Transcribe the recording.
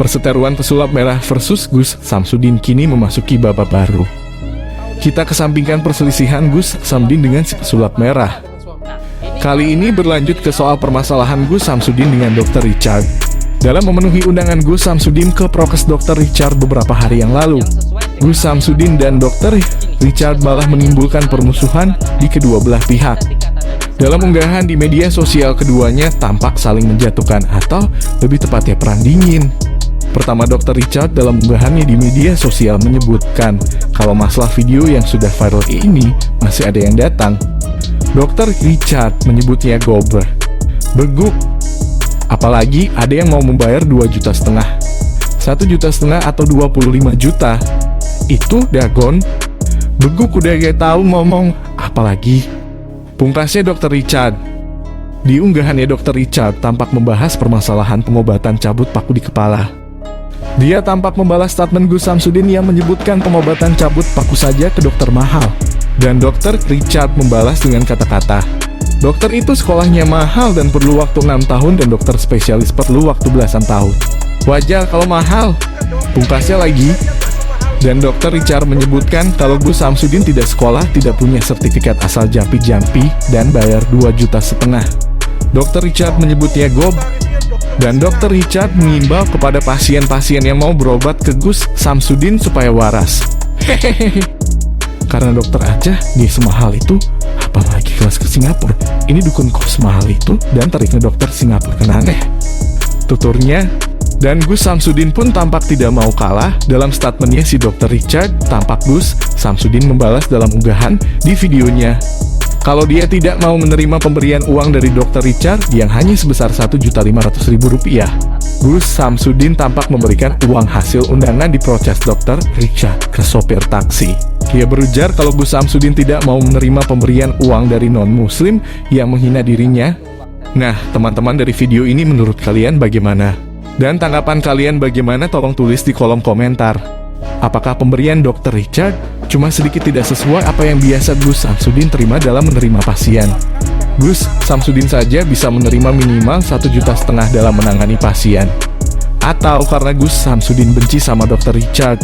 Perseteruan pesulap merah versus Gus Samsudin kini memasuki babak baru. Kita kesampingkan perselisihan Gus Samsudin dengan si pesulap merah. Kali ini berlanjut ke soal permasalahan Gus Samsudin dengan Dr. Richard. Dalam memenuhi undangan Gus Samsudin ke Prokes Dr. Richard beberapa hari yang lalu, Gus Samsudin dan Dr. Richard malah menimbulkan permusuhan di kedua belah pihak. Dalam unggahan di media sosial, keduanya tampak saling menjatuhkan atau lebih tepatnya perang dingin. Pertama, Dr. Richard dalam unggahannya di media sosial menyebutkan kalau masalah video yang sudah viral ini masih ada yang datang. Dr. Richard menyebutnya gober, beguk, apalagi ada yang mau membayar 2,5 juta, 1,5 juta atau 25 juta. Itu dagon, beguk udah gak tahu ngomong, apalagi. Pungkasnya Dr. Richard. Di unggahannya Dr. Richard tampak membahas permasalahan pengobatan cabut paku di kepala. Dia tampak membalas statement Gus Samsudin yang menyebutkan pengobatan cabut paku saja ke dokter mahal. Dan Dr. Richard membalas dengan kata-kata, dokter itu sekolahnya mahal dan perlu waktu 6 tahun dan dokter spesialis perlu waktu belasan tahun. Wajar kalau mahal, pungkasnya lagi. Dan Dr. Richard menyebutkan kalau Gus Samsudin tidak sekolah, tidak punya sertifikat asal jampi-jampi, dan bayar 2,5 juta. Dr. Richard menyebutnya gob. Dan Dr. Richard mengimbau kepada pasien-pasien yang mau berobat ke Gus Samsudin supaya waras. Hehehe. Karena dokter aja dia semahal itu, apalagi kelas ke Singapura. Ini dukun kos mahal itu dan tarifnya dokter Singapura kan aneh, tuturnya. Dan Gus Samsudin pun tampak tidak mau kalah. Dalam statementnya si Dr. Richard, tampak Gus Samsudin membalas dalam unggahan di videonya kalau dia tidak mau menerima pemberian uang dari Dr. Richard yang hanya sebesar Rp1.500.000. Gus Samsudin tampak memberikan uang hasil undangan diprotes Dr. Richard ke sopir taksi. Dia berujar kalau Gus Samsudin tidak mau menerima pemberian uang dari non-muslim yang menghina dirinya. Nah, teman-teman, dari video ini menurut kalian bagaimana? Dan tanggapan kalian bagaimana? Tolong tulis di kolom komentar. Apakah pemberian Dr. Richard cuma sedikit tidak sesuai apa yang biasa Gus Samsudin terima dalam menerima pasien? Gus Samsudin saja bisa menerima minimal 1,5 juta dalam menangani pasien. Atau karena Gus Samsudin benci sama Dr. Richard?